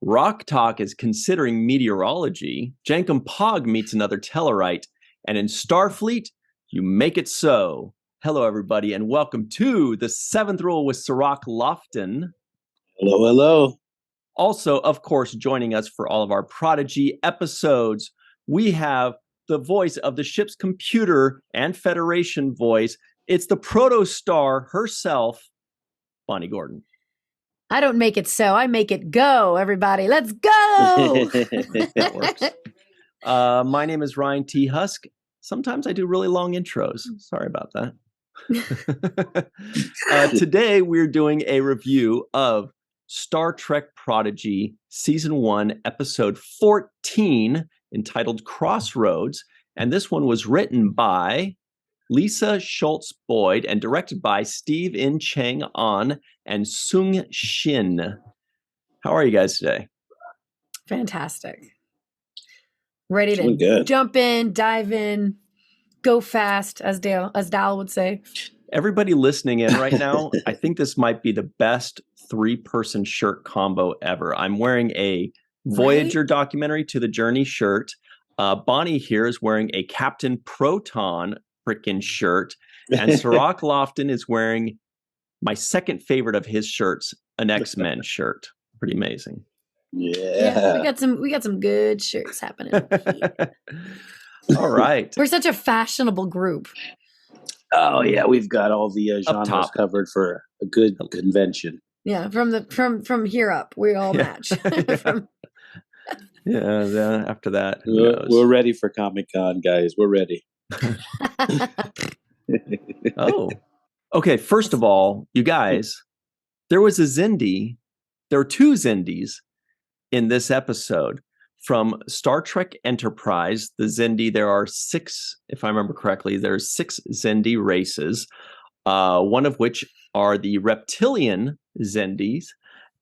Rock Talk is considering meteorology. Jankum Pog meets another Tellarite. And in Starfleet, you make it so. Hello, everybody, and welcome to the Seventh Rule with Cirroc Lofton. Hello, hello. Also, of course, joining us for all of our Prodigy episodes, we have the voice of the ship's computer and Federation voice. It's the Protostar herself, Bonnie Gordon. I don't make it so. I make it go, everybody. Let's go! That works. My name is Ryan T. Husk. Sometimes I do really long intros. Sorry about that. Today, we're doing a review of Star Trek Prodigy Season 1, Episode 14, entitled Crossroads. And this one was written by Lisa Schultz-Boyd and directed by Steve In Chang An and Sung Shin. How are you guys today? Fantastic. Ready to jump in, dive in, go fast, as Dal would say. Everybody listening in right now, I think this might be the best three-person shirt combo ever. I'm wearing a Voyager documentary To the Journey shirt. Bonnie here is wearing a Captain Proton frickin' shirt. And Cirroc Lofton is wearing my second favorite of his shirts, an X-Men shirt. Pretty amazing. Yeah, we got some good shirts happening. All right. We're such a fashionable group. Oh yeah, we've got all the genres covered for a good convention. Yeah, from here up, we all match. Yeah, after that, we're ready for Comic-Con, guys. We're ready. Oh, okay. First of all, you guys, there was a Xindi. There were two Xindis in this episode from Star Trek Enterprise. The Xindi, there are six, if I remember correctly, there's six Xindi races, one of which are the reptilian Xindis.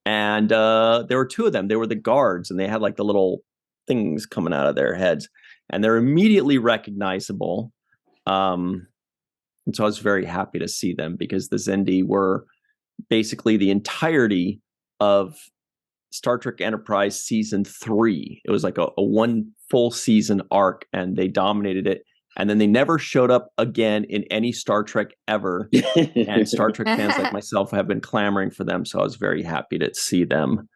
And there were two of them. They were the guards, and they had like the little things coming out of their heads. And they're immediately recognizable. And so I was very happy to see them because the Xindi were basically the entirety of Star Trek Enterprise Season 3. It was like a one full season arc, and they dominated it. And then they never showed up again in any Star Trek ever. And Star Trek fans like myself have been clamoring for them. So I was very happy to see them.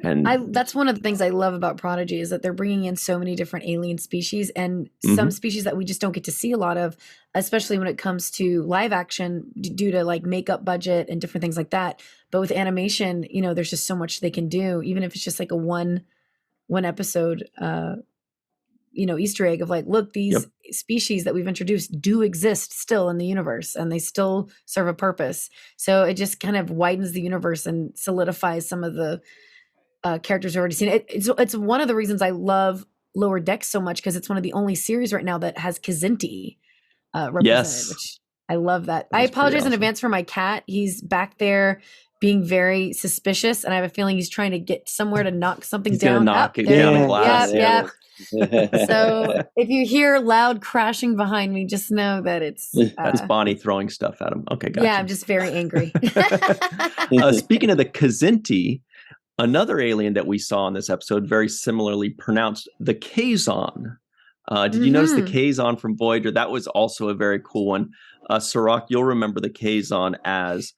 And that's one of the things I love about Prodigy is that they're bringing in so many different alien species and some species that we just don't get to see a lot of, especially when it comes to live action due to like makeup budget and different things like that. But with animation, there's just so much they can do, even if it's just like a one episode, Easter egg of like, look, these species that we've introduced do exist still in the universe and they still serve a purpose. So it just kind of widens the universe and solidifies some of the characters we've already seen. It's one of the reasons I love Lower Decks so much because it's one of the only series right now that has Xindi represented, which I love that. I apologize in advance for my cat. He's back there being very suspicious, and I have a feeling he's trying to get somewhere to knock something down. Knock it down the glass. Yep. So if you hear loud crashing behind me, just know that it's that's Bonnie throwing stuff at him. Okay, gotcha. Yeah, I'm just very angry. Speaking of the Xindi, another alien that we saw in this episode, very similarly pronounced, the Kazon. Did you notice the Kazon from Voyager? That was also a very cool one. Cirroc, you'll remember the Kazon as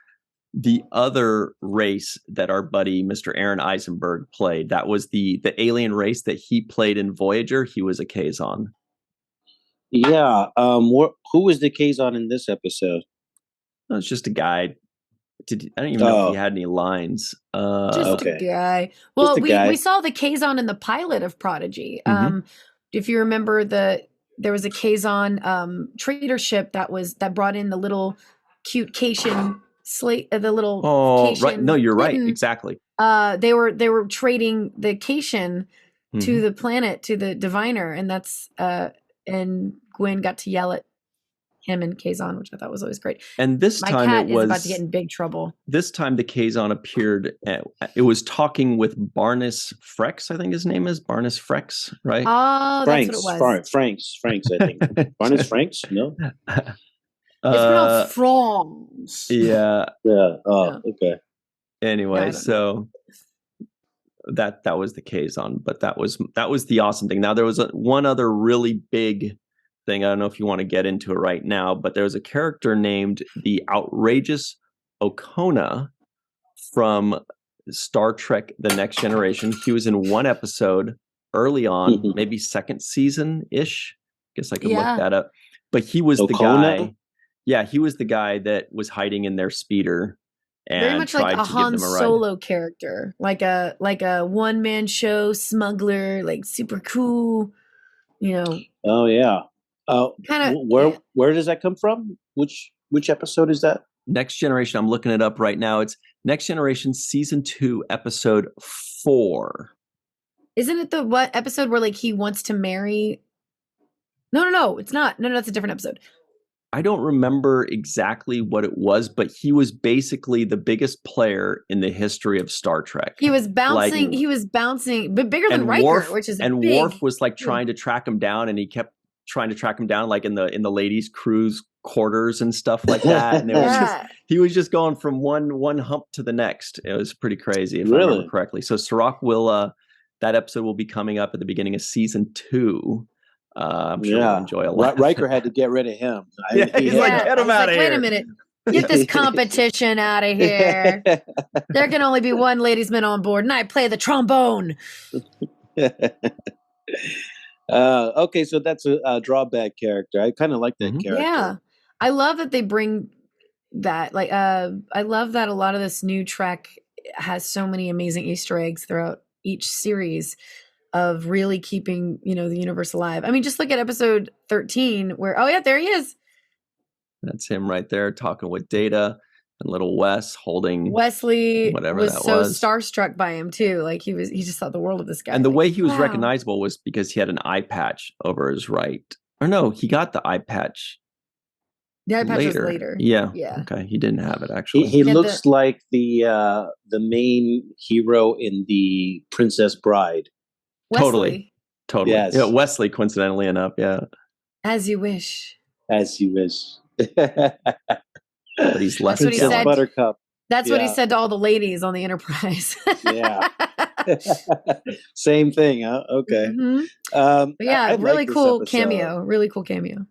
the other race that our buddy Mr. Aaron Eisenberg played. That was the alien race that he played in Voyager. He was a Kazon. Yeah. Who was the Kazon in this episode? No, it's just a guy. I don't even know if he had any lines. Just a guy. Well, we saw the Kazon in the pilot of Prodigy. If you remember, there was a Kazon trader ship that brought in the little cute Cation slate, the little. Oh, right. No, you're right. Exactly. They were trading the Cation to the planet, to the Diviner, and that's and Gwen got to yell at him and Kazon, which I thought was always great. And this My time cat it was is about to get in big trouble. This time the Kazon appeared. It was talking with Barnes Frex, I think his name is Barnes Frex, right? Oh, Franks, that's what it was. Franks, I think. Barnes Franks? No, it's pronounced Franz. Yeah. Yeah. Oh, okay. Anyway, so that was the Kazon, but that was the awesome thing. Now there was one other really big thing. I don't know if you want to get into it right now, but there was a character named the Outrageous Okona from Star Trek: The Next Generation. He was in one episode early on, maybe second season-ish. Guess I could look that up. But he was the guy. Yeah, he was the guy that was hiding in their speeder and very much like a Han a Solo character, like a one-man show smuggler, like super cool, you know. Oh yeah. Kind of. Where does that come from? Which episode is that? Next Generation. I'm looking it up right now. It's Next Generation season 2, episode 4. Isn't it the what episode where like he wants to marry? No, it's not. No, that's a different episode. I don't remember exactly what it was, but he was basically the biggest player in the history of Star Trek. He was bouncing, but bigger than Riker, which is and big. Worf was like trying to track him down, and he kept trying to track him down, like in the ladies' cruise quarters and stuff like that. And it was he was just going from one hump to the next. It was pretty crazy, if I remember correctly. So Cirroc will that episode will be coming up at the beginning of season 2. I'm sure we'll enjoy a lot. Riker had to get rid of him. He's like, get him out of here. Wait a minute. Get this competition out of here. There can only be one ladies' man on board, and I play the trombone. Okay, so that's a drawback character. I kind of like that character. Yeah. I love that they bring that. Like, I love that a lot of this new Trek has so many amazing Easter eggs throughout each series of really keeping, the universe alive. I mean, just look at episode 13 where, there he is. That's him right there talking with Data and little Wes holding Wesley whatever was that so was. starstruck by him too. Like he just thought the world of this guy. And the way he was wow. recognizable was because he had an eye patch over his right. Or no, he got the eye patch. The eye patch was later. Yeah. Okay. He didn't have it actually. He looks like the main hero in the Princess Bride. Wesley. Totally. Yes. Yeah, Wesley, coincidentally enough. Yeah. As you wish. As you wish. But he's left. That's what he said. Buttercup. That's what he said to all the ladies on the Enterprise. Yeah. Same thing, huh? Okay. Mm-hmm. Really cool cameo. Really cool cameo.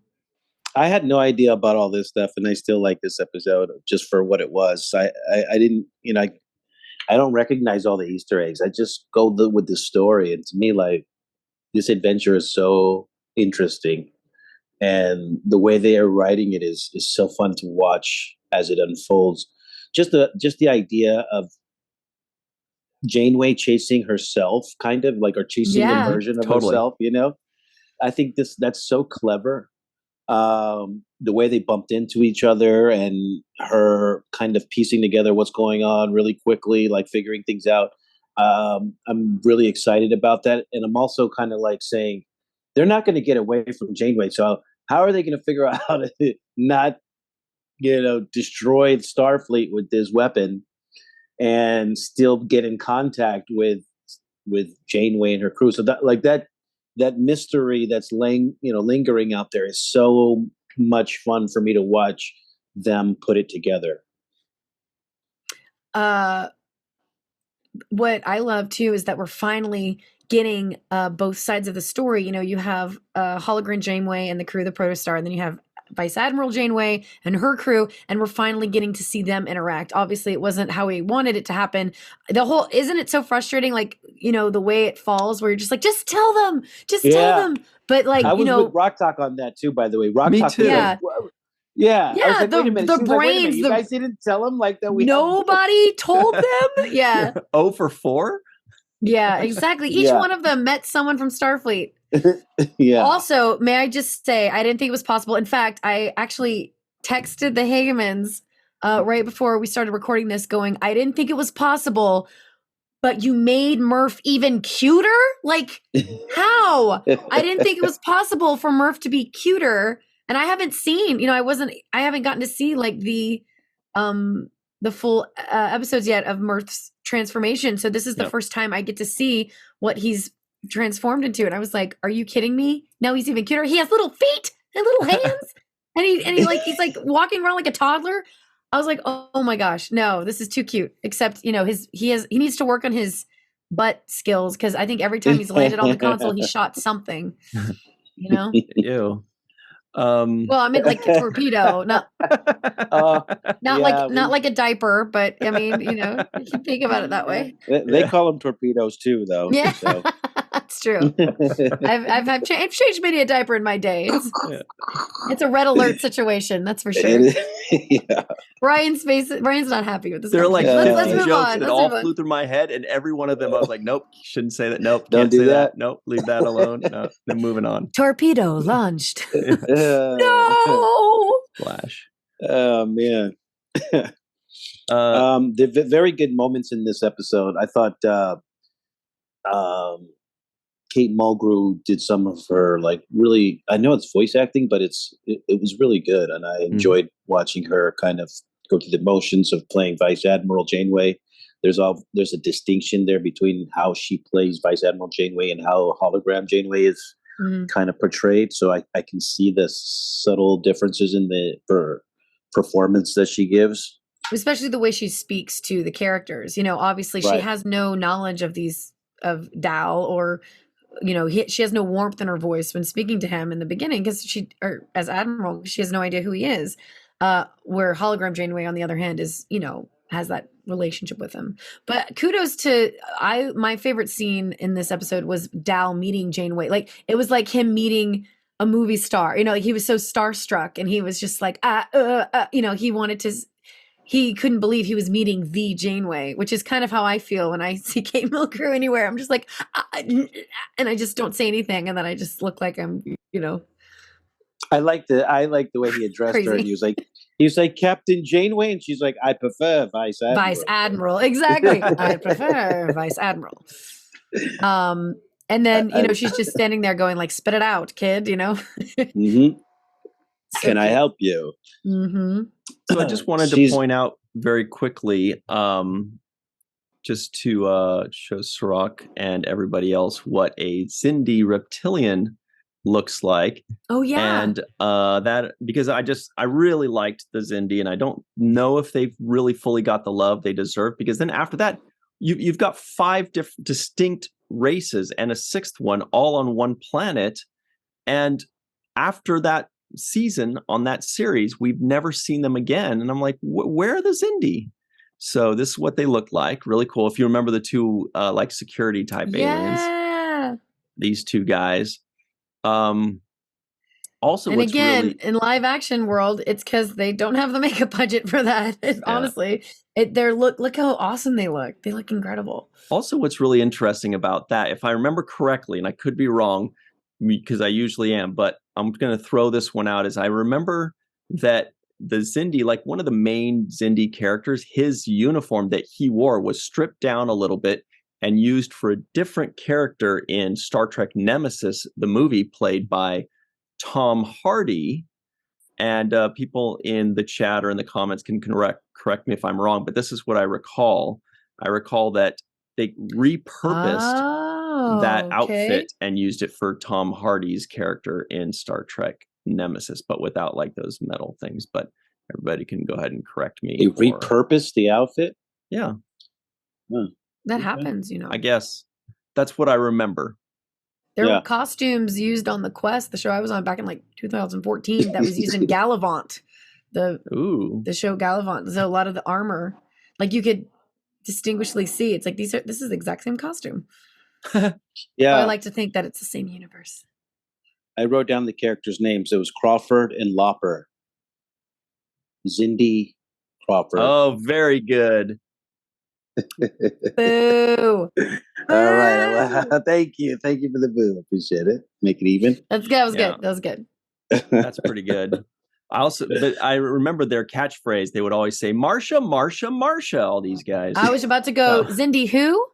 I had no idea about all this stuff, and I still like this episode just for what it was. I didn't, I don't recognize all the Easter eggs. I just go with the story, and to me, like, this adventure is so interesting, and the way they are writing it is so fun to watch as it unfolds. Just the idea of Janeway chasing herself, kind of like, or chasing a version of herself. I think that's so clever. The way they bumped into each other and her kind of piecing together what's going on really quickly, like figuring things out. I'm really excited about that. And I'm also kind of like saying they're not going to get away from Janeway. So how are they going to figure out how to not, destroy Starfleet with this weapon and still get in contact with Janeway and her crew? So that mystery that's lingering out there is so much fun for me to watch them put it together. What I love too is that we're finally getting both sides of the story. You have hologram Janeway and the crew of the Protostar, and then you have Vice Admiral Janeway and her crew, and we're finally getting to see them interact. Obviously, it wasn't how we wanted it to happen. Isn't it so frustrating? Like, the way it falls, where you're just like, just tell them. Tell them. But like, I was with Rock Talk on that too, by the way. Rock Me Talk too. Yeah. Yeah. I was like, wait a minute. The brains. You guys didn't tell them like that. Nobody told them. Yeah. 0 for 4? Yeah, exactly. Each one of them met someone from Starfleet. Yeah. Also, may I just say, I didn't think it was possible. In fact, I actually texted the Hagemans right before we started recording this going, I didn't think it was possible, but you made Murph even cuter? Like, how? I didn't think it was possible for Murph to be cuter. And I haven't seen, I haven't gotten to see like the full episodes yet of Murph's transformation. So this is the first time I get to see what he's transformed into. And I was like, are you kidding me? Now he's even cuter. He has little feet and little hands. and he's like walking around like a toddler. I was like, oh my gosh, no, this is too cute. Except, he needs to work on his butt skills, because I think every time he's landed on the console, he shot something. You know? Ew. Well, I meant like a torpedo, not like a diaper, but I mean, you know, you can think about it that way. They call them torpedoes too, though. Yeah, so. That's true. I've changed many a diaper in my day. It's a red alert situation, that's for sure. Yeah. Ryan's not happy with this. There are like 50 move jokes on. that all flew through my head, and every one of them I was like, nope, shouldn't say that. Nope, don't do that. Nope, leave that alone. No, then moving on. Torpedo launched. No. Flash. Oh man. The very good moments in this episode. I thought Kate Mulgrew did some of her like really. I know it's voice acting, but it was really good, and I enjoyed watching her kind of go through the motions of playing Vice Admiral Janeway. There's a distinction there between how she plays Vice Admiral Janeway and how hologram Janeway is kind of portrayed. So I can see the subtle differences in her performance that she gives. Especially the way she speaks to the characters. You know, obviously she has no knowledge of Dal, or, you know, she has no warmth in her voice when speaking to him in the beginning, because as Admiral, she has no idea who he is. Where hologram Janeway, on the other hand, is, you know, has that relationship with him. But kudos to my favorite scene in this episode was Dal meeting Janeway. Like, it was like him meeting a movie star. You know, like he was so starstruck, and he was just like, you know, he couldn't believe he was meeting the Janeway, which is kind of how I feel when I see Kate Mulgrew anywhere. I'm just like, and I just don't say anything, and then I just look like I'm, you know. I like the way he addressed her, and he was like Captain Janeway, and she's like, I prefer Vice Admiral. Vice Admiral, exactly. I prefer Vice Admiral. And then, you know, she's just standing there going like, spit it out, kid, you know. Can I help you? So I just wanted to point out very quickly, just to show Cirroc and everybody else what a Xindi reptilian looks like. Oh yeah. And that, because I really liked the Xindi, and I don't know if they've really fully got the love they deserve, because then after that you've got 5 distinct races and a 6th one all on one planet, and after that season on that series we've never seen them again, and I'm like, where are the Xindi? So this is what they look like. Really cool. If you remember the 2 like security type aliens, these 2 guys. Also, and again, in live action world, it's because they don't have the makeup budget for that. Honestly, look how awesome they look. They look incredible. Also, what's really interesting about that, if I remember correctly, and I could be wrong because I usually am, but I'm going to throw this one out, is I remember that the Xindi, like one of the main Xindi characters, his uniform that he wore was stripped down a little bit and used for a different character in Star Trek Nemesis, the movie, played by Tom Hardy. And people in the chat or in the comments can correct me if I'm wrong, but this is what I recall. I recall that they repurposed that outfit and used it for Tom Hardy's character in Star Trek Nemesis, but without like those metal things. But everybody can go ahead and correct me. They repurposed the outfit? Yeah. That happens, you know. I guess that's what I remember. There were costumes used on the Quest, the show I was on back in like 2014, that was used in Gallivant, the show Gallivant. So a lot of the armor, like you could distinguishedly see, it's like this is the exact same costume. Yeah, so I like to think that it's the same universe. I wrote down the characters' names. It was Crawford and Lopper. Xindi Crawford. Oh, very good. Boo. All right. Well, thank you for the boo. Appreciate it. Make it even. That's good. That was good. That's pretty good. I remember their catchphrase. They would always say, Marsha, Marsha, Marsha, all these guys. I was about to go, Xindi who?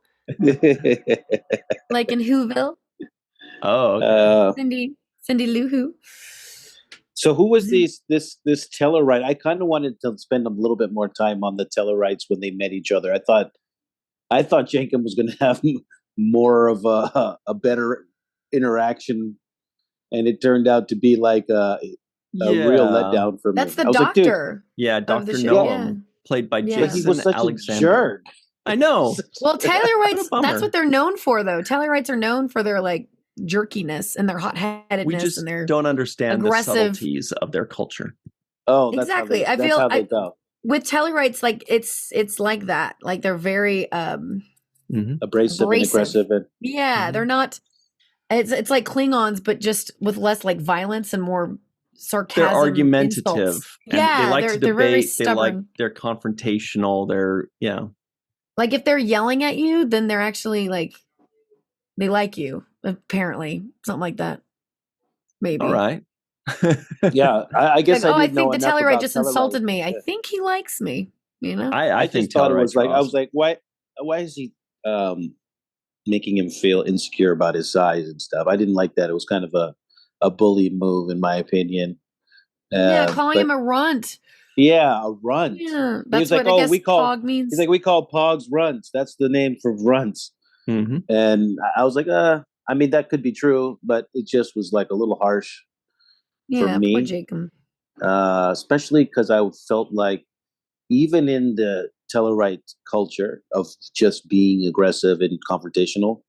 Like in Whoville? Oh, okay. Xindi Lou Who. So who was this Tellarite? I kind of wanted to spend a little bit more time on the Tellarites when they met each other. I thought Jacob was going to have more of a better interaction, and it turned out to be like a real letdown for me. That's the doctor. Dr. Noam, played by Jason he was such Alexander. a jerk. I know. Well, Tellarites, that's what they're known for, though. Tellarites are known for their like jerkiness and their hot-headedness. We just and their don't understand aggressive... the subtleties of their culture. Oh, that's exactly. How they go. With Tellarites, like it's like that. Like they're very abrasive and aggressive. And, they're not. It's like Klingons, but just with less like violence and more sarcasm. They're argumentative. Insults. And they like to debate. Very stubborn. They're confrontational. They're like if they're yelling at you, then they're actually like they like you. Apparently, something like that. Maybe. All right. Yeah, I guess I think the Tellarite just insulted me. I think he likes me. You know. I think thought it was like I was like, why is he making him feel insecure about his size and stuff? I didn't like that. It was kind of a bully move, in my opinion. Calling him a runt. Yeah, a runt. Yeah, that's what I guess Pog means. He's like, we call Pogs runts. That's the name for runts. Mm-hmm. And I was like, I mean, that could be true, but it just was like a little harsh for me. Poor Jacob. Especially because I felt like even in the Tellarite culture of just being aggressive and confrontational,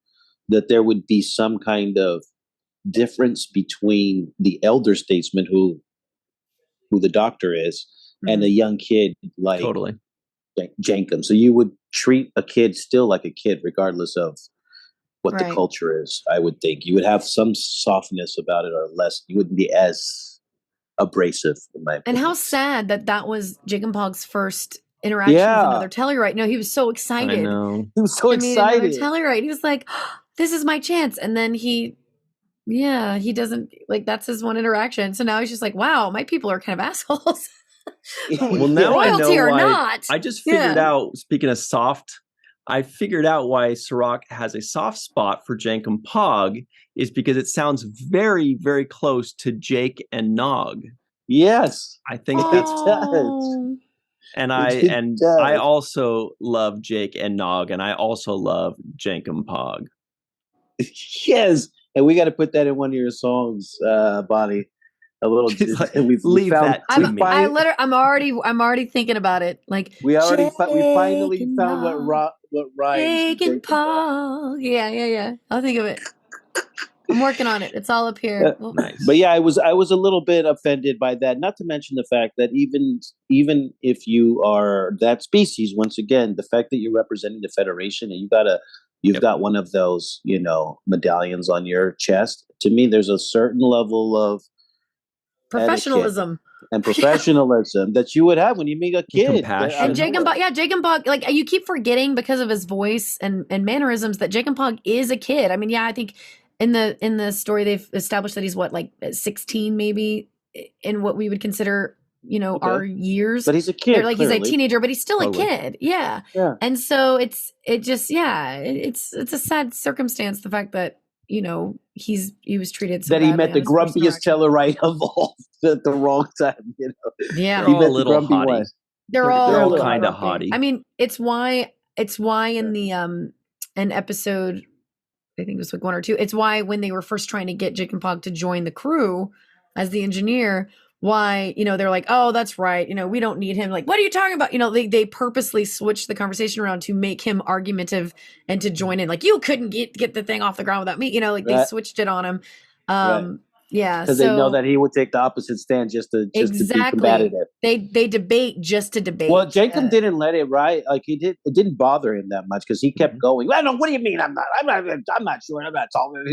that there would be some kind of difference between the elder statesman who the doctor is and a young kid like Jankum. So you would treat a kid still like a kid regardless of what the culture is. I would think you would have some softness about it, or less. You wouldn't be as abrasive, in my opinion. And how sad that was Jacob Pog's first interaction with another Tellarite. No, he was so excited. I know. He was so excited. Tellarite. He was like, oh, "This is my chance," and then he doesn't like. That's his one interaction. So now he's just like, "Wow, my people are kind of assholes." Well, now I know or why. Not. I just figured out. Speaking of soft, I figured out why Cirroc has a soft spot for Jankum Pog is because it sounds very, very close to Jake and Nog. Yes, I think that's does. And I also love Jake and Nog, and I also love Jankum Pog. Yes, and we got to put that in one of your songs, Bonnie. A little. Leave that to me. I'm already thinking about it. Like we finally found what rhymes. Jake and Paul. Yeah. I'll think of it. I'm working on it. It's all up here. Well, nice. But yeah, I was a little bit offended by that. Not to mention the fact that even if you are that species, once again, the fact that you're representing the Federation and you've got one of those, medallions on your chest. To me, there's a certain level of professionalism that you would have when you meet a kid. And Jacob Pog, like you keep forgetting because of his voice and mannerisms that Jacob Pog is a kid. I mean, I think in the story they've established that he's 16 maybe in what we would consider, our years. But he's a kid. Like he's a teenager, but he's still a kid. Yeah. And so it's a sad circumstance, the fact that he was treated so that he met the grumpiest Tellarite of all at the wrong time. Yeah, he met a little hottie. They're all kind of hottie. I mean, it's why in the an episode, I think it was like 1 or 2. It's why when they were first trying to get Jake and Pog to join the crew as the engineer, why they're like, oh, that's right, we don't need him. Like, what are you talking about? They purposely switched the conversation around to make him argumentative and to join in. Like, you couldn't get the thing off the ground without me. They switched it on him. Yeah, because they know that he would take the opposite stand just to be combative. They debate just to debate. Well, Jacob didn't let it like he did. It didn't bother him that much because he kept going. Well, no, what do you mean? I'm not sure. I'm not talking.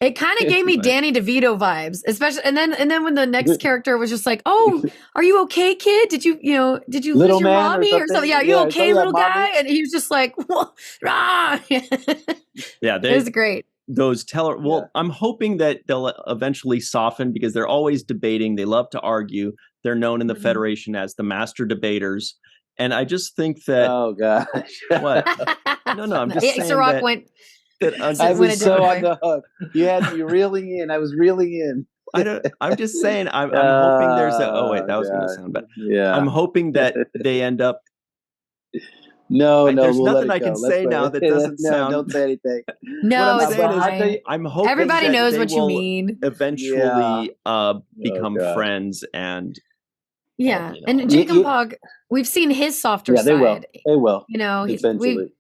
It kind of gave me Danny DeVito vibes, especially, and then when the next character was just like, "Oh, are you okay, kid? Did you lose your mommy or something? Yeah, are you okay, little guy?" And he was just like, "Rah!" Yeah, it was great. Those I'm hoping that they'll eventually soften because they're always debating. They love to argue. They're known in the Federation as the master debaters, and I just think that. Oh gosh! What? No, I'm just saying Cirroc went. I was so on the hook. You had me reeling in. I was reeling in. I'm just saying. I'm hoping there's a. Oh wait, that was going to sound bad. Yeah. I'm hoping that they end up. No, there's we'll nothing I can say now that doesn't sound. Don't say anything. No, it's fine. I'm hoping everybody knows what you mean. Eventually, become friends and Yeah, and Jacob Pog, we've seen his softer side. They will. You know, eventually.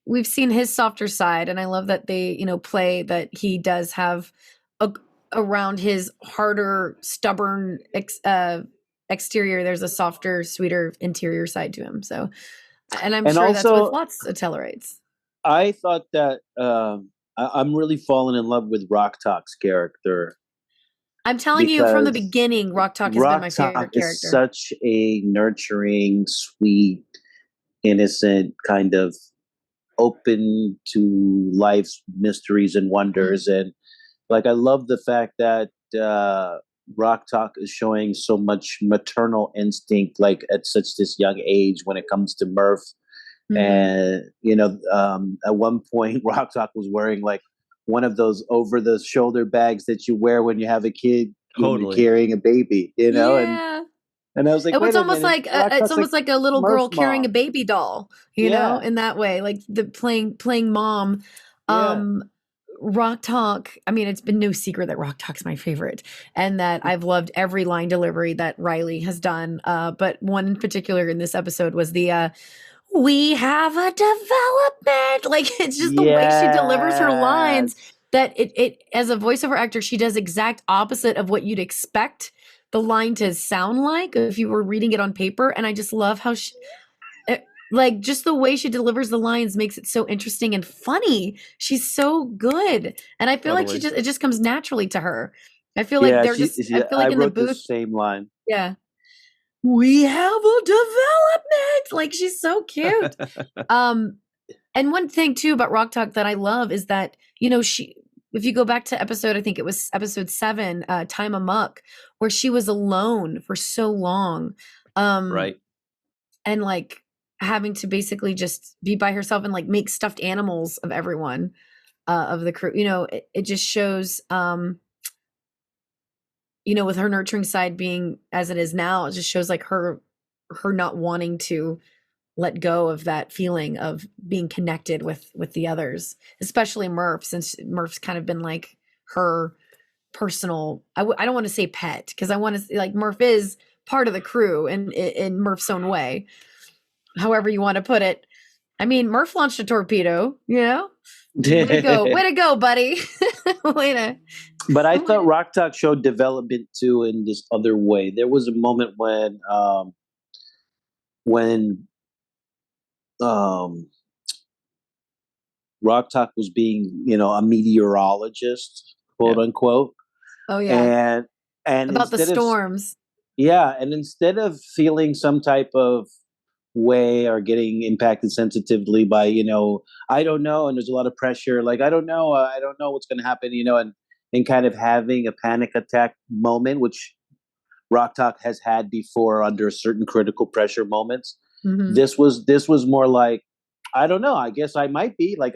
We've seen his softer side, and I love that they, play that he does have around his harder, stubborn exterior. There's a softer, sweeter interior side to him. So, and I'm sure that's with lots of Tellarites. I thought that I'm really falling in love with Rock Talk's character. I'm telling you from the beginning, Rock Talk has been my favorite character. Is such a nurturing, sweet, innocent, kind of open to life's mysteries and wonders. And like, I love the fact that Rock Talk is showing so much maternal instinct, like at such this young age when it comes to Murph. And, at one point, Rock Talk was wearing like one of those over the shoulder bags that you wear when you have a kid carrying a baby, Yeah. And I was like, it's almost like a little girl carrying a baby doll, you know, in that way, like the playing mom. Rock Talk. I mean, it's been no secret that Rock Talk's my favorite, and that I've loved every line delivery that Riley has done. But one in particular in this episode was the "We have a development." Like, it's just the way she delivers her lines. That it as a voiceover actor, she does exact opposite of what you'd expect the line to sound like if you were reading it on paper. And I just love how just the way she delivers the lines makes it so interesting and funny. She's so good. And I feel like it just comes naturally to her. I feel like they're just, I feel like in the booth. The same line. Yeah. We have a development. Like, she's so cute. And one thing too about Rock Talk that I love is that, if you go back to I think it was episode 7, Time Amok, where she was alone for so long. Right. And like having to basically just be by herself and like make stuffed animals of everyone, of the crew. It just shows, with her nurturing side being as it is now, it just shows like her not wanting to let go of that feeling of being connected with the others, especially Murph, since Murph's kind of been like her personal, I don't want to say pet, because I want to say like Murph is part of the crew in Murph's own way, however you want to put it. I mean, Murph launched a torpedo, way to go, buddy. But I thought Rock Talk showed development too in this other way. There was a moment when Rock Talk was being, a meteorologist, quote unquote. Oh yeah. And about the storms. And instead of feeling some type of way or getting impacted sensitively by, I don't know, and there's a lot of pressure, like I don't know what's going to happen, and kind of having a panic attack moment, which Rock Talk has had before under certain critical pressure moments. Mm-hmm. This was more like, I don't know, I guess I might be I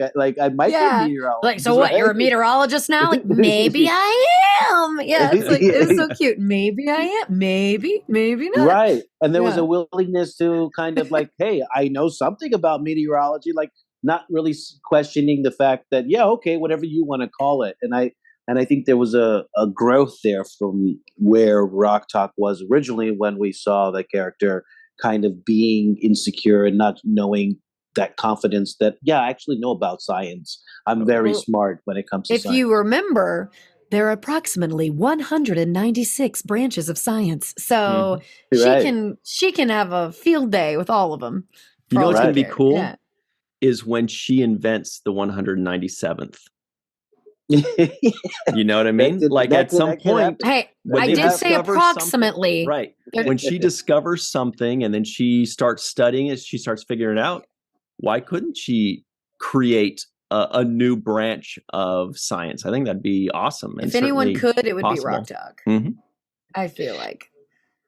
might be a meteorologist. Like, so what, you're a meteorologist now? Like, maybe I am. Yeah, it's like, it's so cute. Maybe I am. Maybe not. Right. And there was a willingness to kind of like, hey, I know something about meteorology, like not really questioning the fact that, okay, whatever you want to call it. And I think there was a growth there from where Rock Talk was originally, when we saw the character kind of being insecure and not knowing that confidence that, I actually know about science. I'm very smart when it comes to science. If you remember, there are approximately 196 branches of science. So she can have a field day with all of them. You know what's going to be cool is when she invents the 197th. You know what I mean? Like at some point. Hey, I did say approximately. Right. When she discovers something and then she starts studying it, she starts figuring it out. Why couldn't she create a new branch of science? I think that'd be awesome. If anyone could, it would be Rock Talk. Mm-hmm. I feel like.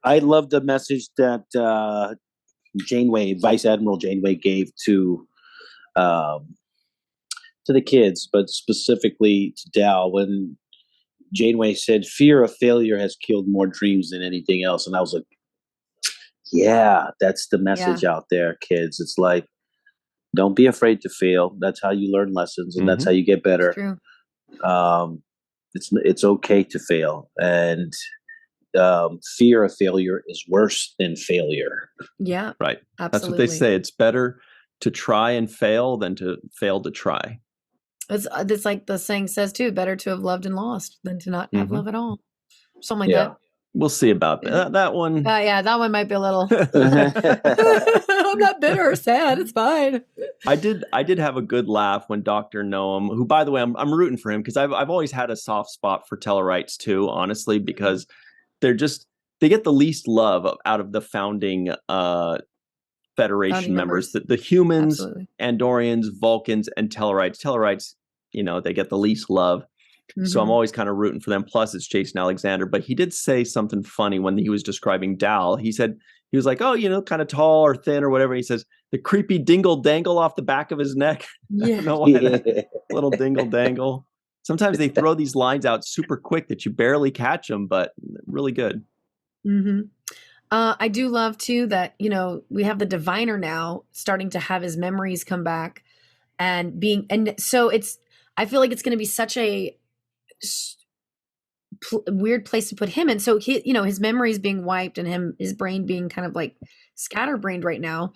I love the message that Janeway, Vice Admiral Janeway, gave to the kids, but specifically to Dal, when Janeway said, "Fear of failure has killed more dreams than anything else." And I was like, yeah, that's the message out there, kids. It's like, don't be afraid to fail. That's how you learn lessons, and that's how you get better. True. It's okay to fail, and fear of failure is worse than failure. Yeah, right. Absolutely. That's what they say. It's better to try and fail than to fail to try. It's like the saying says too, better to have loved and lost than to not have love at all. Something like that. We'll see about that. That one. Yeah, that one might be a little. I'm not bitter or sad. It's fine. I did have a good laugh when Dr. Noam, who, by the way, I'm rooting for him because I've always had a soft spot for Tellarites too, honestly, because they get the least love out of the founding Federation members. The humans, Absolutely. Andorians, Vulcans, and Tellarites. Tellarites, they get the least love. So I'm always kind of rooting for them. Plus, it's Jason Alexander. But he did say something funny when he was describing Dal. He said, he was like, oh, kind of tall or thin or whatever. He says, the creepy dingle dangle off the back of his neck. Yeah. I don't know why that little dingle dangle. Sometimes they throw these lines out super quick that you barely catch them, but really good. I do love, too, that, we have the diviner now starting to have his memories come back and so I feel like it's going to be such a weird place to put him in. So he, his memories being wiped and his brain being kind of like scatterbrained right now.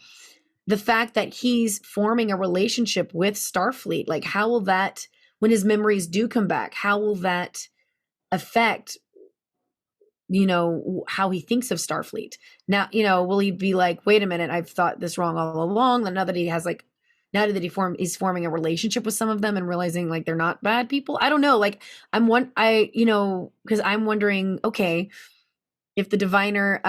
The fact that he's forming a relationship with Starfleet, like how will that, when his memories do come back, how will that affect, how he thinks of Starfleet? Now, will he be like, wait a minute, I've thought this wrong all along. And now that he has he's forming a relationship with some of them and realizing like they're not bad people. I don't know. Like because I'm wondering, okay, if the diviner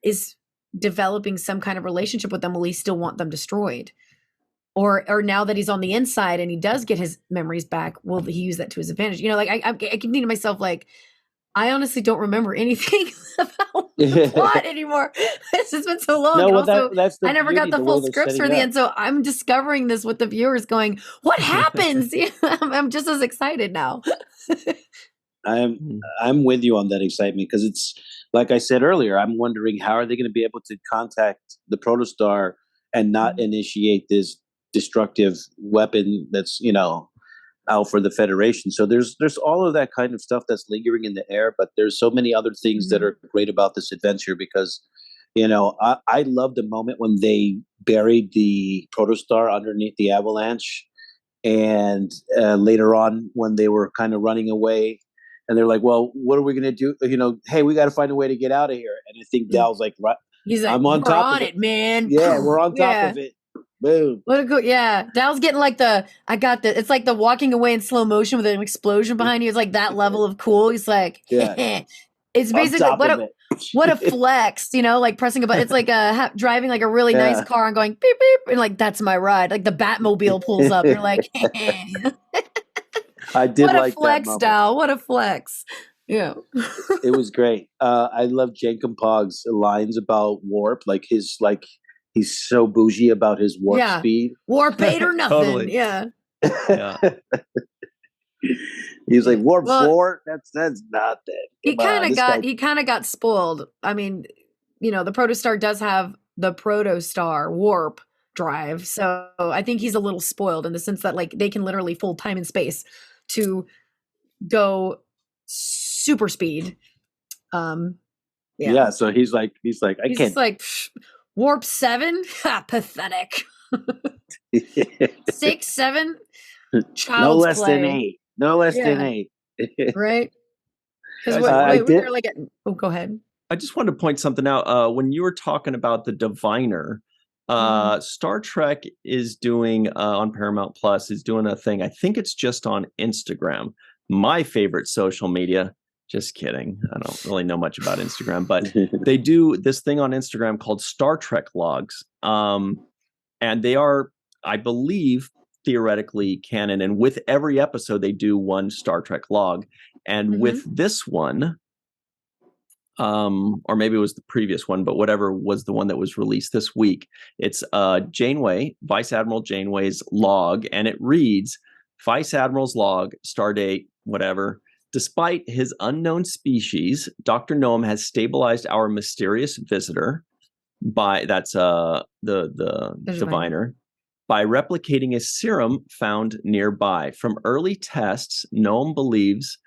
is developing some kind of relationship with them, will he still want them destroyed? Or now that he's on the inside and he does get his memories back, will he use that to his advantage? I keep thinking to myself, like, I honestly don't remember anything about the plot anymore. It's just been so long. No, and also, that's the I never got the full scripts for the end. So I'm discovering this with the viewers going, what happens? I'm just as excited now. I'm with you on that excitement because it's, like I said earlier, I'm wondering how are they going to be able to contact the Protostar and not initiate this destructive weapon that's, out for the Federation. So there's all of that kind of stuff that's lingering in the air, but there's so many other things that are great about this adventure because, I love the moment when they buried the Protostar underneath the avalanche and later on when they were kind of running away and they're like, well, what are we going to do? Hey, we got to find a way to get out of here. And I think Dal's like, right. He's like, I'm on top of it, man. Yeah, we're on top of it. Boom. What a good, yeah. Dal's getting like it's like the walking away in slow motion with an explosion behind you. It's like that level of cool. He's like, it's basically what a flex, like pressing a button. It's like driving like a really nice car and going beep, beep. And like, that's my ride. Like the Batmobile pulls up. You're like, I did what like a flex, that Dal. What a flex. Yeah. It was great. I love Jenkin Pogg's lines about warp. Like he's so bougie about his warp speed. Warp 8 or nothing. Totally. Yeah. He's like, warp 4? That's nothing. He kind of got spoiled. I mean, the Protostar does have the Protostar warp drive. So I think he's a little spoiled in the sense that like they can literally fold time and space to go super speed. So he's like he's can't. Just like warp 7, pathetic. 6, 7, child's no less play. than 8. No less than 8. Right? Because go ahead. I just wanted to point something out. When you were talking about the diviner, Star Trek is doing on Paramount Plus is doing a thing. I think it's just on Instagram. My favorite social media. Just kidding. I don't really know much about Instagram, but they do this thing on Instagram called Star Trek Logs. And they are, I believe, theoretically canon. And with every episode, they do one Star Trek log. And with this one, or maybe it was the previous one, but whatever was the one that was released this week, it's Janeway, Vice Admiral Janeway's log. And it reads, Vice Admiral's log, stardate, whatever. Despite his unknown species, Dr. Noam has stabilized our mysterious visitor by the diviner by replicating a serum found nearby. From early tests, Noam believes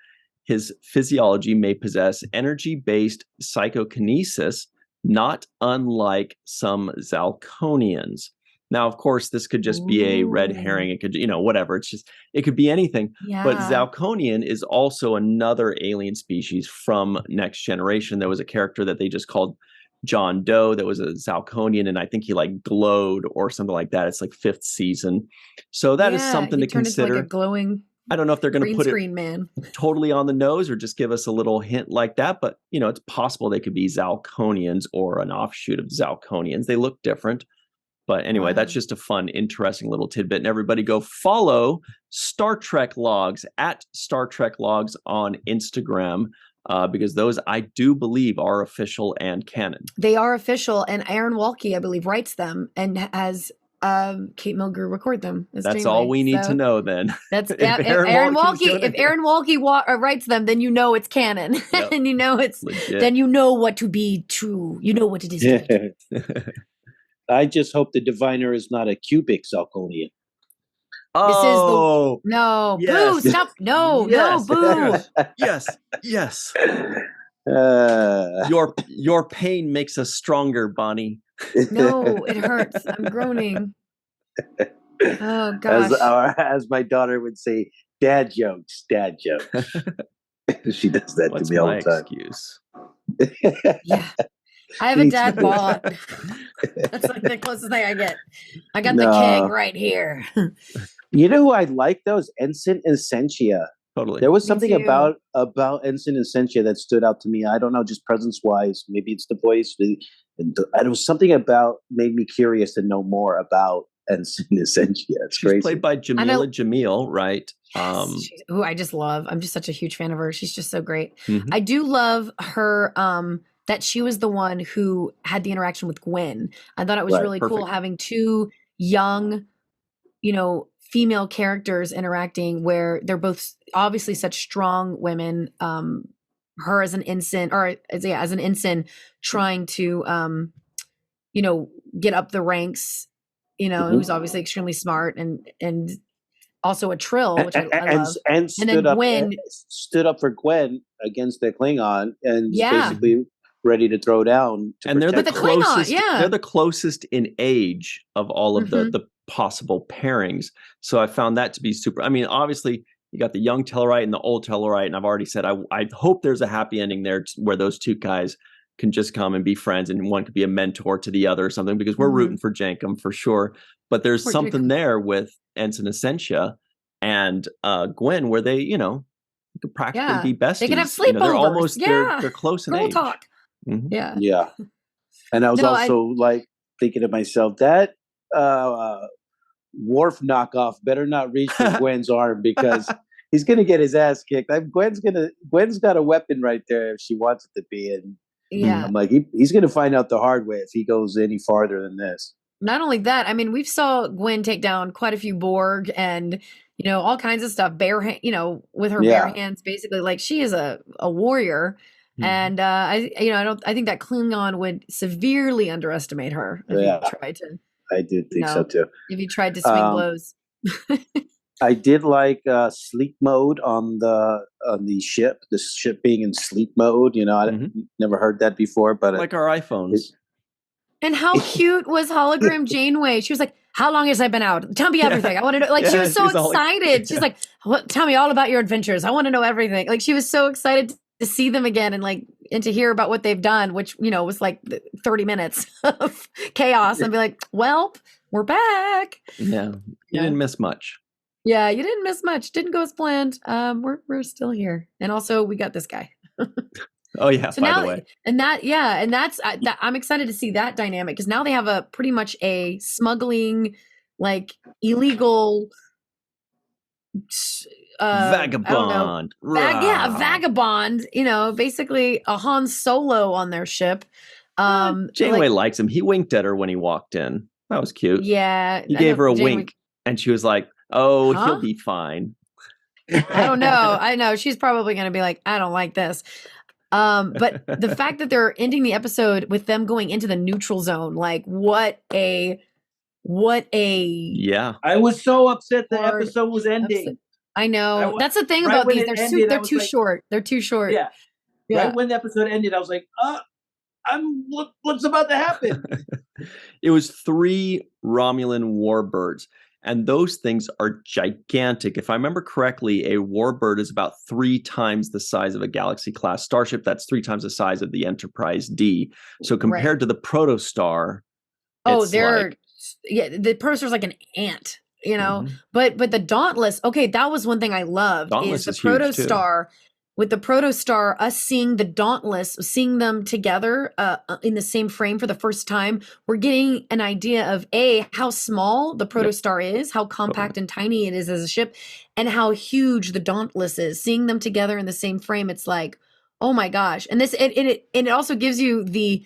his physiology may possess energy-based psychokinesis, not unlike some Zalconians. Now, of course, this could just be a red herring. It could, whatever. It could be anything. Yeah. But Zalconian is also another alien species from Next Generation. There was a character that they just called John Doe that was a Zalconian, and I think he like glowed or something like that. It's like 5th season. So that is something to consider. Like a glowing, I don't know if they're going to put it man. totally on the nose or just give us a little hint like that. But, it's possible they could be Zalconians or an offshoot of Zalconians. They look different. But anyway, that's just a fun, interesting little tidbit. And everybody go follow Star Trek Logs at Star Trek Logs on Instagram, because those, I do believe, are official and canon. They are official. And Aaron Walke, I believe, writes them and has Kate Mulgrew record them. That's all we need to know then. That's if Aaron Walke writes them, then you know it's canon. Yep. And it's legit. Then you know what to be true. You know what it is. I just hope the diviner is not a cubic Zalconian. Oh, no, yes. Boo, stop. No, yes. No, boo. Yes. Your pain makes us stronger, Bonnie. No, it hurts. I'm groaning. Oh, gosh. As my daughter would say, dad jokes. She does that to me all the time. Excuse? Yeah. I have a dad bod. That's like the closest thing I get. I got the keg right here. You know who I like though is Ensign Essentia. Totally. There was something about Ensign Essentia that stood out to me. I don't know, just presence wise. Maybe it's the voice. There was something about made me curious to know more about Ensign Essentia. It's crazy. She's played by Jamila Jamil, right? Who I just love. I'm just such a huge fan of her. She's just so great. Mm-hmm. I do love her. That she was the one who had the interaction with Gwen. I thought it was really cool having two young, female characters interacting where they're both obviously such strong women. Her as an ensign, as an ensign trying to, get up the ranks, who's obviously extremely smart and also a trill, which I love. And then Gwen stood up for Gwen against the Klingon and basically ready to throw down. And they're the closest. Klingon, They're the closest in age of all of the possible pairings. So I found that to be super. I mean, obviously you got the young Tellarite and the old Tellarite, and I've already said I hope there's a happy ending there where those two guys can just come and be friends, and one could be a mentor to the other or something, because we're rooting for Jankum for sure. But there's something there with Ensign Essentia and Gwen where they, could practically be besties. They can have sleepovers. They're almost they're close in age. Talk. Mm-hmm. Yeah. And I was thinking to myself, that Worf knockoff better not reach for Gwen's arm, because he's gonna get his ass kicked. Gwen's got a weapon right there if she wants it to be, and I'm like, he's gonna find out the hard way if he goes any farther than this. Not only that, I mean, we've saw Gwen take down quite a few Borg and all kinds of stuff. With her bare hands, basically, like she is a warrior. And I think that Klingon would severely underestimate her if he tried to. I do think so too. If he tried to swing blows. I did like sleep mode on the ship. The ship being in sleep mode. I never heard that before, but like our iPhones. And how cute was hologram Janeway? She was like, "How long has I been out? Tell me everything. I want to know." Like she was so excited. She's like, "Tell me all about your adventures. I want to know everything." Like she was so excited to see them again and to hear about what they've done, which, was like 30 minutes of chaos, and be like, well, we're back. Yeah. You didn't miss much. Yeah, you didn't miss much. Didn't go as planned. We're still here. And also we got this guy. Oh yeah. So by the way. And that's I'm excited to see that dynamic, because now they have a pretty much a smuggling, like illegal vagabond. Vagabond, basically a Han Solo on their ship. Janeway likes him. He winked at her when he walked in. That was cute. Yeah. He gave her a wink and she was like, "Oh, he'll be fine." I don't know. I know she's probably going to be like, "I don't like this." But the fact that they're ending the episode with them going into the neutral zone, like what a yeah. I was so upset the episode was ending. I know. That's the thing about these. They're too short. They're too short. Yeah. Right when the episode ended, I was like, what's about to happen? It was 3 Romulan warbirds, and those things are gigantic. If I remember correctly, a warbird is about 3 times the size of a Galaxy-class starship. That's 3 times the size of the Enterprise D. So compared to the Protostar, the Protostar's like an ant, But the Dauntless, that was one thing I loved. Dauntless is the Protostar. With the Protostar, us seeing the Dauntless, seeing them together in the same frame for the first time, we're getting an idea of how small the Protostar is, how compact and tiny it is as a ship, and how huge the Dauntless is. Seeing them together in the same frame, it's like, oh my gosh! And it also gives you the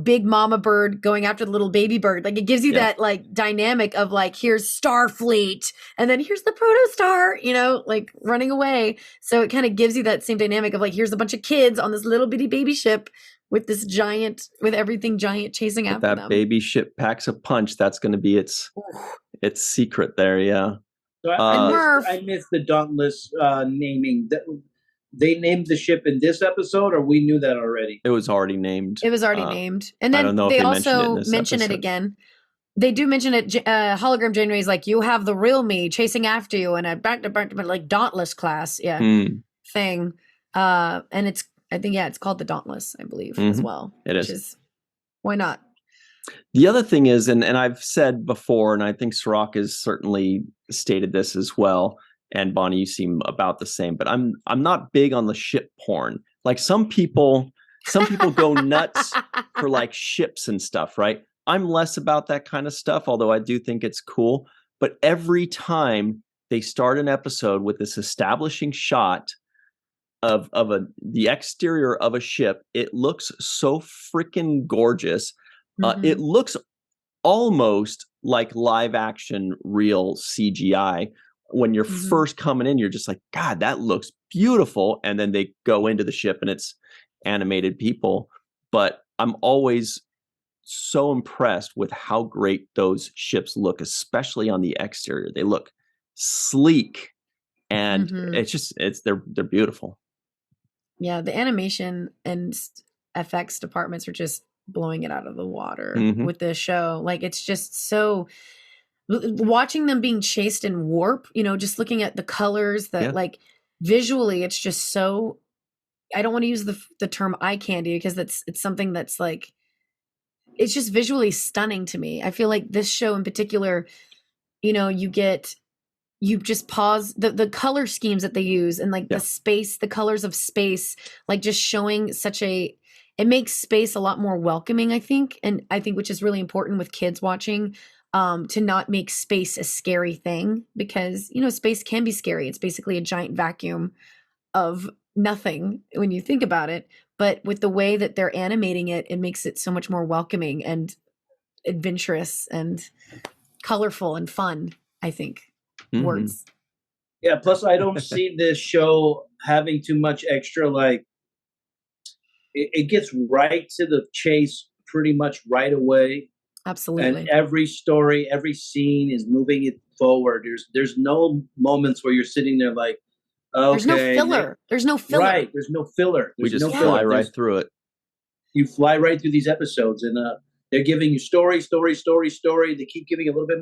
big mama bird going after the little baby bird. Like it gives you that like dynamic of like, here's Starfleet and then here's the Protostar, like running away. So it kind of gives you that same dynamic of like, here's a bunch of kids on this little bitty baby ship with this giant, with everything giant chasing after them. That baby ship packs a punch. That's going to be its secret there. Yeah. So I missed the Dauntless naming. They named the ship in this episode, or we knew that already? It was already named. It was already named. And then they also mention it again. They do mention it. Hologram Janeway is like, you have the real me chasing after you, and a like Dauntless class, thing. And it's called the Dauntless, I believe, as well. It is. Why not? The other thing is, and I've said before, and I think Cirroc has certainly stated this as well, and Bonnie, you seem about the same, but I'm not big on the ship porn. Like some people go nuts for like ships and stuff, right? I'm less about that kind of stuff, although I do think it's cool. But every time they start an episode with this establishing shot of the exterior of a ship, it looks so freaking gorgeous. It looks almost like live action real CGI. When you're first coming in, you're just like, God, that looks beautiful. And then they go into the ship and it's animated people. But I'm always so impressed with how great those ships look, especially on the exterior. They look sleek and they're beautiful. Yeah, the animation and FX departments are just blowing it out of the water with this show. Like it's just so, watching them being chased in warp, just looking at the colors that like visually, it's just so, I don't want to use the term eye candy because it's something that's like, it's just visually stunning to me. I feel like this show in particular, you just pause the color schemes that they use and like the colors of space, like just showing it makes space a lot more welcoming, I think. And I think, which is really important with kids watching, to not make space a scary thing because, space can be scary. It's basically a giant vacuum of nothing when you think about it. But with the way that they're animating it, it makes it so much more welcoming and adventurous and colorful and fun, I think. Words. Yeah, plus I don't see this show having too much extra, like, it gets right to the chase pretty much right away. Absolutely. And every story, every scene is moving it forward. There's no moments where you're sitting there like, okay. There's no filler. There's no filler. Right. There's no filler. We just fly right through it. You fly right through these episodes and they're giving you story. They keep giving a little bit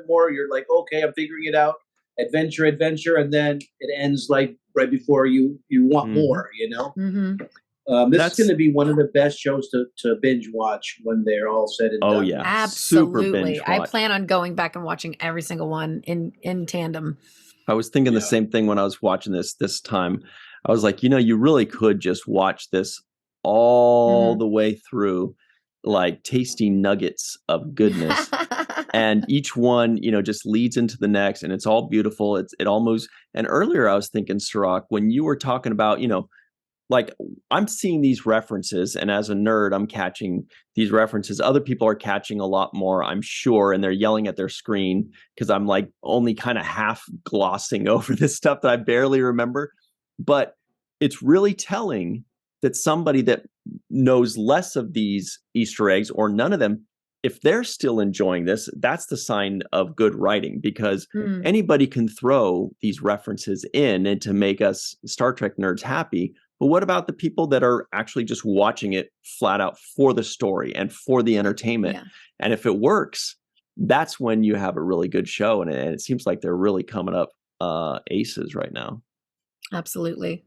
more. You're like, okay, I'm figuring it out. Adventure. And then it ends like right before you want more, This is going to be one of the best shows to binge watch when they're all said and done. Oh, yeah. Absolutely. Super binge watch. I plan on going back and watching every single one in tandem. I was thinking the same thing when I was watching this time. I was like, you really could just watch this all the way through, like tasty nuggets of goodness. And each one, just leads into the next and it's all beautiful. It almost, and earlier I was thinking, Cirroc, when you were talking about, like I'm seeing these references and as a nerd, I'm catching these references. Other people are catching a lot more, I'm sure. And they're yelling at their screen because I'm like only kind of half glossing over this stuff that I barely remember. But it's really telling that somebody that knows less of these Easter eggs or none of them if they're still enjoying this, that's the sign of good writing, because anybody can throw these references in and to make us Star Trek nerds happy. But what about the people that are actually just watching it flat out for the story and for the entertainment? Yeah. And if it works, that's when you have a really good show. And it seems like they're really coming up aces right now. Absolutely.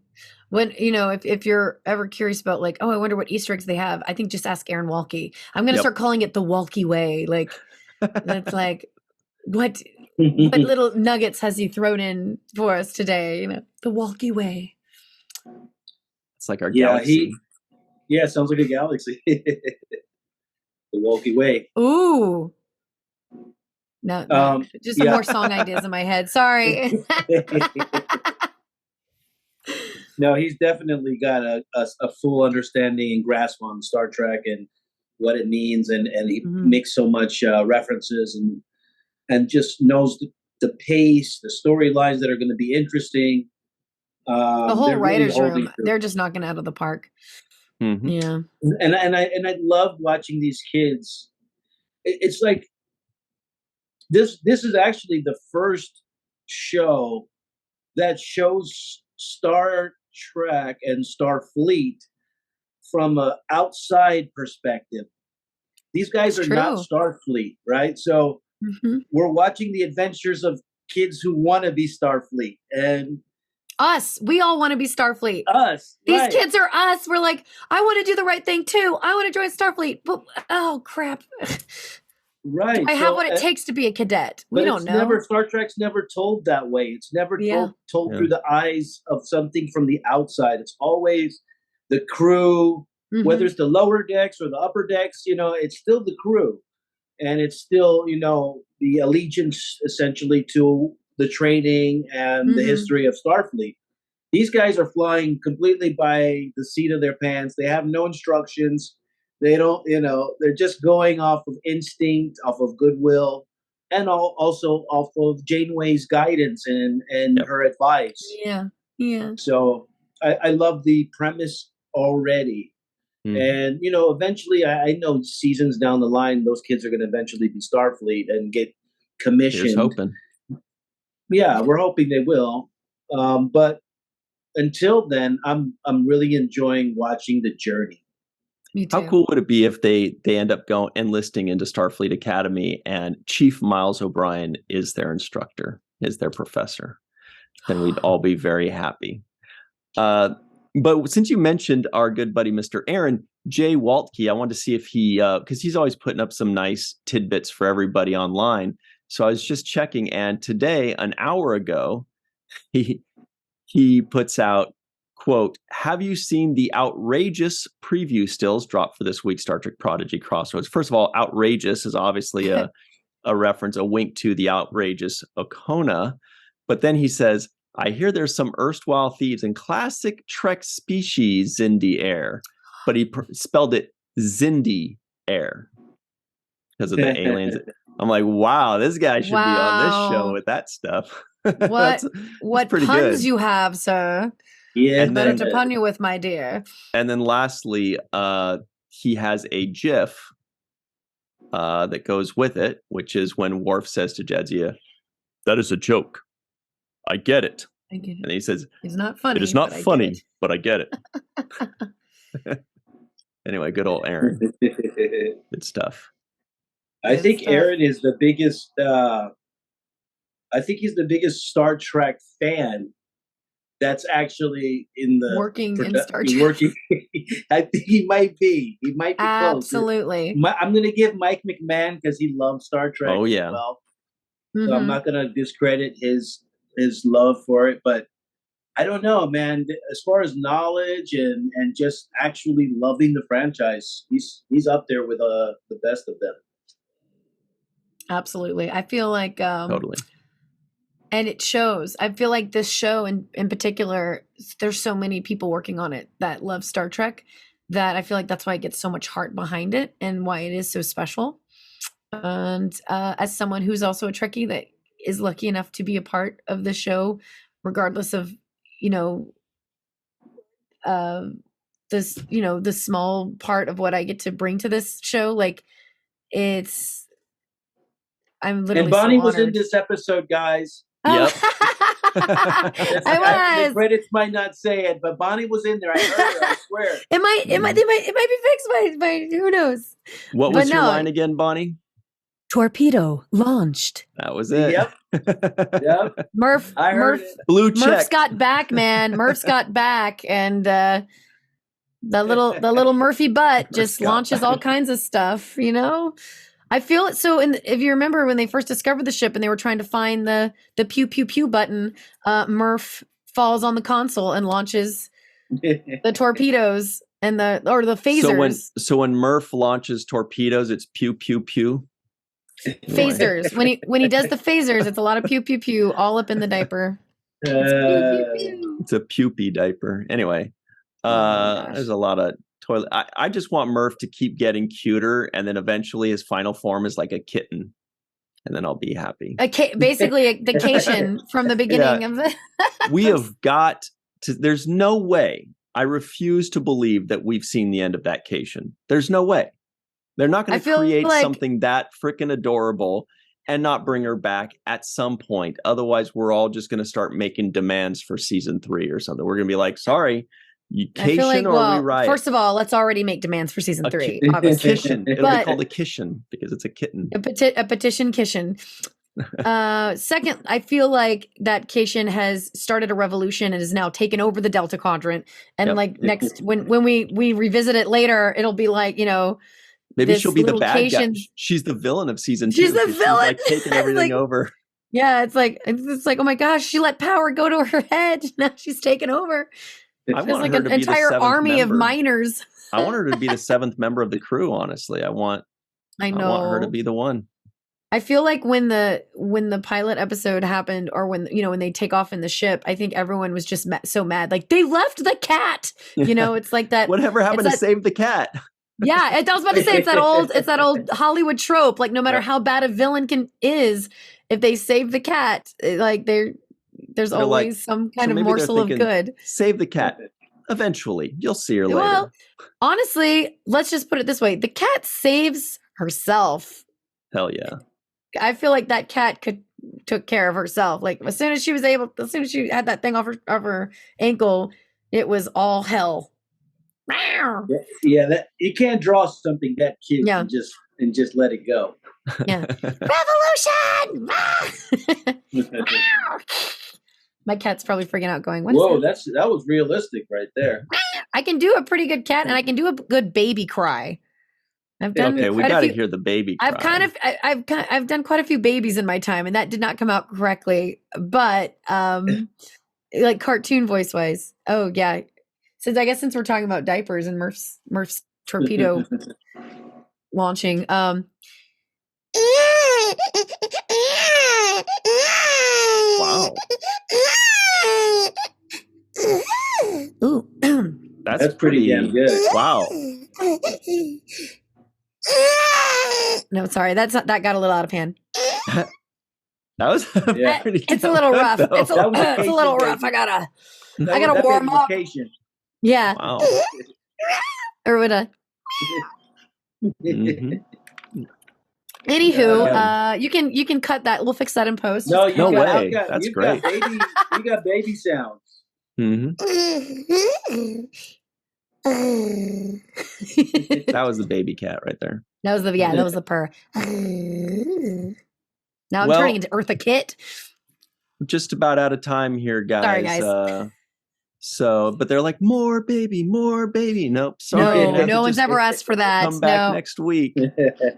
When, if you're ever curious about like, oh, I wonder what Easter eggs they have, I think just ask Aaron Walke. I'm going to start calling it the Walke way. Like, that's like, what little nuggets has he thrown in for us today? The Walke way. It's like our galaxy. Sounds like a galaxy. The Walke way. Ooh. No, just some more song ideas in my head. Sorry. No, he's definitely got a full understanding and grasp on Star Trek and what it means, and he makes so much references and just knows the pace, the storylines that are going to be interesting. The whole writers' room, they're just knocking it out of the park. Mm-hmm. Yeah, and I love watching these kids. It's like this is actually the first show that shows Star Trek and Starfleet from an outside perspective. These guys are not Starfleet, right? So we're watching the adventures of kids who want to be Starfleet, and us. We all want to be Starfleet. Us. These kids are us. We're like, I want to do the right thing too. I want to join Starfleet. But oh crap. Right. I have what it takes to be a cadet. We don't know. Star Trek's never told that way. It's never told through the eyes of something from the outside. It's always the crew, whether it's the lower decks or the upper decks, it's still the crew. And it's still, the allegiance essentially to the training and the history of Starfleet. These guys are flying completely by the seat of their pants. They have no instructions. They don't, they're just going off of instinct, off of goodwill, and also off of Janeway's guidance and her advice. Yeah, yeah. So I love the premise already. And, eventually, I know seasons down the line, those kids are going to eventually be Starfleet and get commissioned. Here's hoping. Yeah, we're hoping they will. But until then, I'm really enjoying watching the journey. Me too. How cool would it be if they end up enlisting into Starfleet Academy and Chief Miles O'Brien is their instructor, is their professor? Then we'd all be very happy. But since you mentioned our good buddy, Mr. Aaron, Jay Waltke, I wanted to see if he, because he's always putting up some nice tidbits for everybody online. So I was just checking, and today, an hour ago, he puts out, quote, "Have you seen the outrageous preview stills dropped for this week's Star Trek Prodigy Crossroads?" First of all, outrageous is obviously a reference, a wink to the outrageous Okona. But then he says, "I hear there's some erstwhile thieves in classic Trek species Xindi air," but he spelled it Xindi air because of the aliens. I'm like, wow, this guy should be on this show with that stuff. What pretty puns good. You have, sir? Yeah, better to pun you with, my dear. And then lastly, he has a GIF that goes with it, which is when Worf says to Jadzia, "That is a joke. I get it." And he says, "It's not funny. It is not funny, but I get it." Anyway, good old Aaron. Good stuff. I think Aaron is the biggest. I think he's the biggest Star Trek fan that's actually in the working in Star Trek. Working. I think he might be. He might be absolutely. Close. I'm going to give Mike McMahon because he loves Star Trek. Oh yeah. As well. So I'm not going to discredit his love for it, but I don't know, man. As far as knowledge and just actually loving the franchise, he's up there with the best of them. Absolutely. I feel like totally. And it shows. I feel like this show in particular, there's so many people working on it that love Star Trek that I feel like that's why it gets so much heart behind it and why it is so special. And as someone who's also a Trekkie that is lucky enough to be a part of the show, regardless of, this, the small part of what I get to bring to this show, like I'm literally and Bonnie so was in honored. this episode, guys. Yep. I was. The credits might not say it, but Bonnie was in there. I heard her. I swear. It might be fixed by who knows. What was your line again, Bonnie? Torpedo launched. That was it. Yep. Murph. Blue check. Murph's got back, man. Murph's got back, and the little Murphy butt just launches all kinds of stuff. You know, I feel it. So, if you remember when they first discovered the ship and they were trying to find the pew pew pew button, Murph falls on the console and launches the torpedoes and the phasers. So when Murph launches torpedoes, it's pew pew pew. Phasers. when he does the phasers, it's a lot of pew pew pew all up in the diaper. It's a pupy diaper. Anyway, there's a lot of toilet. I just want Murph to keep getting cuter, and then eventually his final form is like a kitten, and then I'll be happy. Basically, the Cation from the beginning of the. We have got to. There's no way. I refuse to believe that we've seen the end of that Cation. There's no way. They're not going to create something that freaking adorable and not bring her back at some point. Otherwise, we're all just going to start making demands for season 3 or something. We're going to be like, sorry, you Cation or rewrite. First of all, let's already make demands for season 3. Obviously. A Cation. It'll be called a Cation because it's a kitten. A petition Cation. Second, I feel like that Cation has started a revolution and has now taken over the Delta Quadrant. And next, when we revisit it later, it'll be like, you know, maybe she'll be the bad guy. She's the villain of season 2. She's the villain. She's like taking everything over. Yeah, it's like, oh my gosh, she let power go to her head. Now she's taken over. I want like her an to be entire the army member. of miners. I want her to be the 7th member of the crew, honestly. I want her to be the one. I feel like when the pilot episode happened, or when they take off in the ship, I think everyone was just so mad. Like, they left the cat. You know, it's like that. Whatever happened to save the cat? Yeah, I was about to say it's that old Hollywood trope. Like, no matter how bad a villain is, if they save the cat, like there's always some kind of morsel of good. Save the cat. Eventually, you'll see her later. Well, honestly, let's just put it this way: the cat saves herself. Hell yeah! I feel like that cat took care of herself. Like, as soon as she had that thing off her ankle, it was all hell. Yeah, that you can't draw something that cute and just let it go. Yeah. Revolution! My cat's probably freaking out going, whoa, that was realistic right there. I can do a pretty good cat, and I can do a good baby cry. I've done we got to hear the baby cry. I've done quite a few babies in my time, and that did not come out correctly, but like cartoon voice wise. Oh yeah. Since we're talking about diapers and Murph's torpedo launching, wow, ooh, that's pretty damn good. Wow. No, sorry, that got a little out of hand. That was it's a little rough. It's a little rough. I gotta warm up. Yeah. Wow. Or would I? Anywho, you can cut that. We'll fix that in post. No way. That's great. You got baby sounds. That was the baby cat right there. That was the purr. Now I'm turning into Eartha Kitt. Just about out of time here, guys. Sorry, guys. But they're like, more baby. Nope. Sorry. No one's ever asked for that. Come back next week.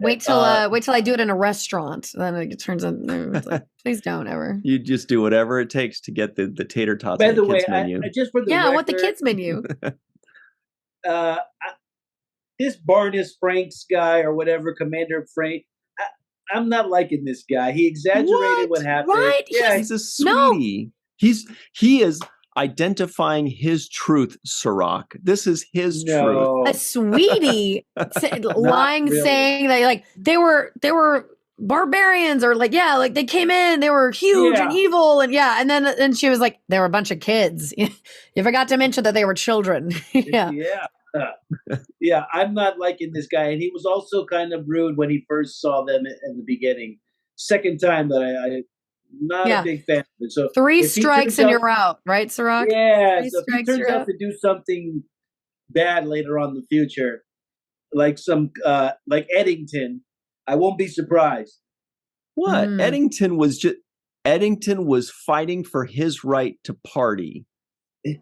Wait till I do it in a restaurant. Then it turns out, like, please don't ever. You just do whatever it takes to get the tater tots on the kids menu. I want the kids menu. This Barnes Franks guy or whatever, Commander Frank, I'm not liking this guy. He exaggerated what happened. Right? Yeah, he's a sweetie. No. He is identifying his truth, Cirroc. This is his truth. A sweetie lying, really. Saying that like they were barbarians, or like they came in, they were huge and evil, and then she was like, they were a bunch of kids. You forgot to mention that they were children. Yeah. Yeah, I'm not liking this guy. And he was also kind of rude when he first saw them in the beginning. Second time that I'm not a big fan of it. So 3 strikes and you're out, right, Cirroc? Yeah, so if he turns out to do something bad later on in the future, like like Eddington, I won't be surprised. What? Eddington was fighting for his right to party.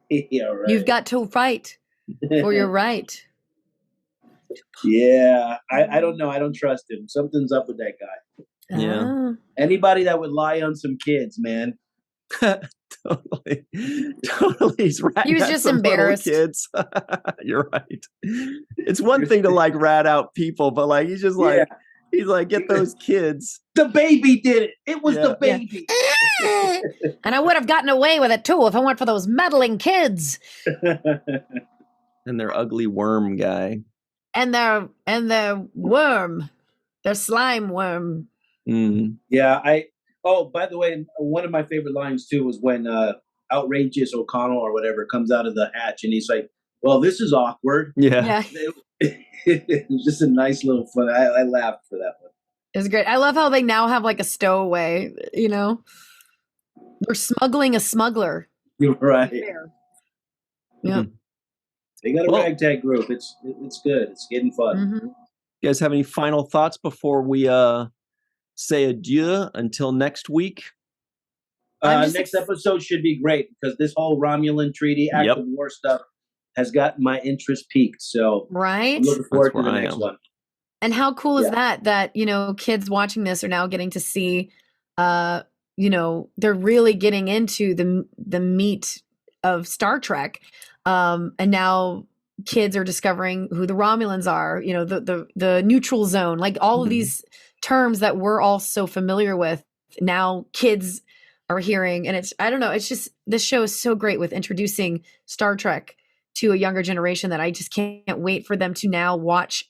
Yeah, right. You've got to fight for your right. Yeah, I don't know. I don't trust him. Something's up with that guy. Yeah. Anybody that would lie on some kids, man. Totally. He's he was just embarrassed. Kids. You're right. It's one thing to like rat out people, but like he's just like he's like, get those kids. The baby did it. It was the baby. And I would have gotten away with it too if it weren't for those meddling kids. And their ugly worm guy. And their worm. Their slime worm. Mm. Yeah, oh, by the way, one of my favorite lines too was when Outrageous O'Connell or whatever comes out of the hatch and he's like, well, this is awkward. Yeah. It was just a nice little fun. I laughed for that one. It was great. I love how they now have like a stowaway, you know? They're smuggling a smuggler. You're right. Yeah. Mm-hmm. They got a ragtag group. It's good. It's getting fun. Mm-hmm. You guys have any final thoughts before we say adieu until next week? Next episode should be great because this whole Romulan treaty, act of war stuff has gotten my interest peaked. So right, I'm looking forward to the next one. And how cool is that you know, kids watching this are now getting to see, you know, they're really getting into the meat of Star Trek, and now kids are discovering who the Romulans are. You know, the neutral zone, like all of these terms that we're all so familiar with. Now kids are hearing, and I don't know, it's just, this show is so great with introducing Star Trek to a younger generation that I just can't wait for them to now watch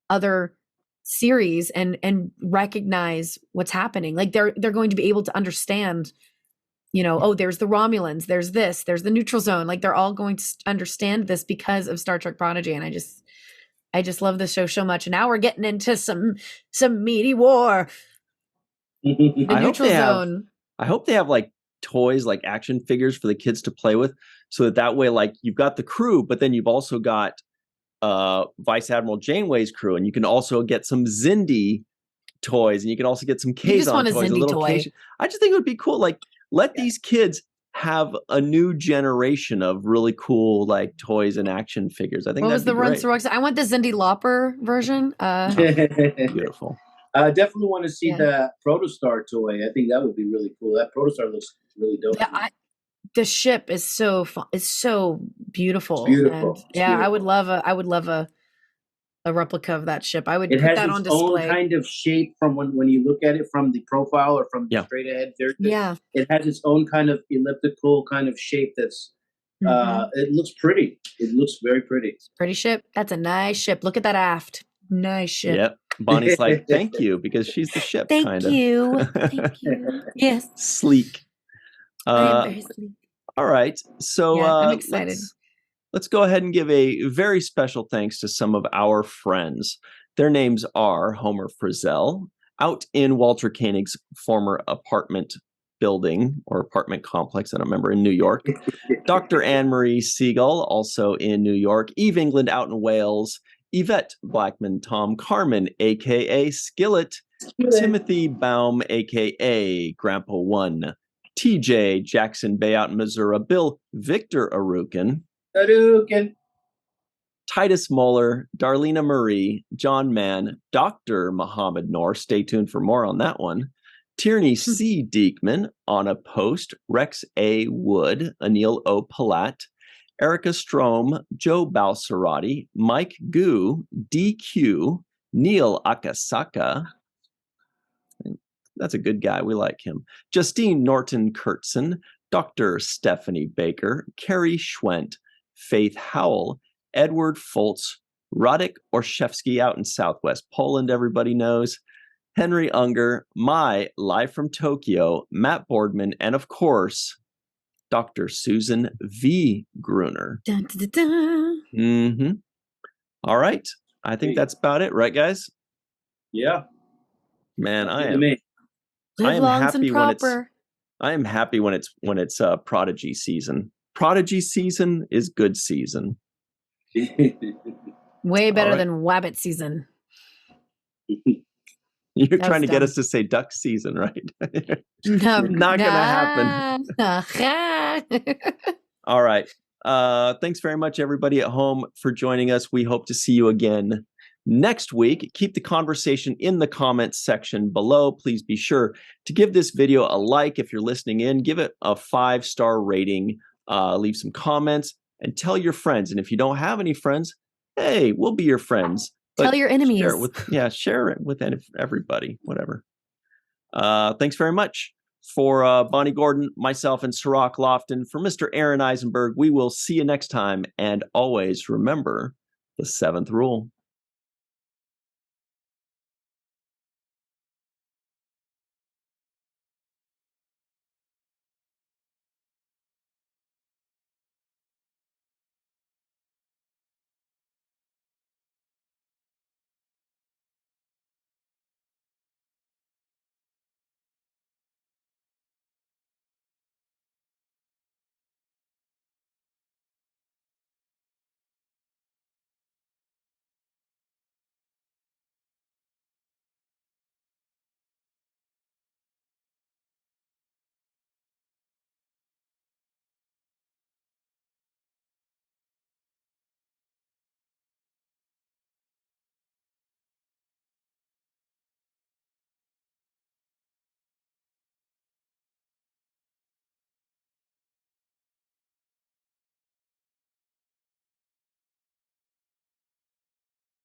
other series and recognize what's happening. Like they're going to be able to understand, you know, oh, there's the Romulans, there's the neutral zone. Like they're all going to understand this because of Star Trek Prodigy. And I just love this show so much. And now we're getting into some meaty war. The neutral zone. I hope they have like toys, like action figures for the kids to play with, so that way, like you've got the crew, but then you've also got Vice Admiral Janeway's crew, and you can also get some Xindi toys, and you can also get some Kazon toys. A little toy. I just think it would be cool. Like let these kids have a new generation of really cool like toys and action figures. I think what was the run? I want the Xindi Lauper version. Beautiful. I definitely want to see the Protostar toy. I think that would be really cool. That Protostar looks really dope. Yeah, the ship is so fun. It's so beautiful. It's beautiful. And, it's beautiful. I would love a replica of that ship. I would put that on display. It has its own kind of shape from when you look at it from the profile or from the straight ahead. It has its own kind of elliptical kind of shape that's it looks pretty. It looks very pretty. Pretty ship. That's a nice ship. Look at that aft. Nice ship. Yep. Bonnie's like, thank you, because she's the ship. Thank you. Yes. Sleek. I am very sleek. All right. So I'm excited. Let's go ahead and give a very special thanks to some of our friends. Their names are Homer Frizzell, out in Walter Koenig's former apartment building or apartment complex, I don't remember, in New York. Dr. Marie Segal, also in New York. Eve England, out in Wales. Yvette Blackmon-Tom, Carmen, a.k.a. Skillet. Timothy Baum, a.k.a. Grandpa One. TJ, Jackson-Bey, out in Missouri. Bill Victor Arucan. Titus Mohler, Darlena Marie, John Mann, Dr. Muhammad Noor. Stay tuned for more on that one. Tierney C. Diekman, Anna Post, Rex A. Wood, Anil O. Palat, Erica Strom, Joe Balsarati, Mike Gu, DQ, Neil Akasaka. That's a good guy. We like him. Justine Norton Kurtzen, Dr. Stephanie Baker, Carrie Schwent, Faith Howell, Edward Foltz, Radek Orszewski, out in Southwest Poland, everybody knows, Henry Unger, live from Tokyo, Matt Boardman, and of course, Dr. Susan V. Gruner. Dun, dun, dun, dun. All right. I think that's about it, right, guys? Yeah. Man, I am happy when it's Prodigy season. Prodigy season is good season. Way better than Wabbit season. You're trying to get us to say duck season, right? Not gonna happen. All right. Thanks very much, everybody at home, for joining us. We hope to see you again next week. Keep the conversation in the comments section below. Please be sure to give this video a like if you're listening in. Give it a 5-star rating. Leave some comments and tell your friends. And if you don't have any friends, hey, we'll be your friends. Tell your enemies. Share it with everybody, whatever. Thanks very much. For Bonnie Gordon, myself, and Cirroc Lofton, for Mr. Aaron Eisenberg, we will see you next time. And always remember the 7th rule.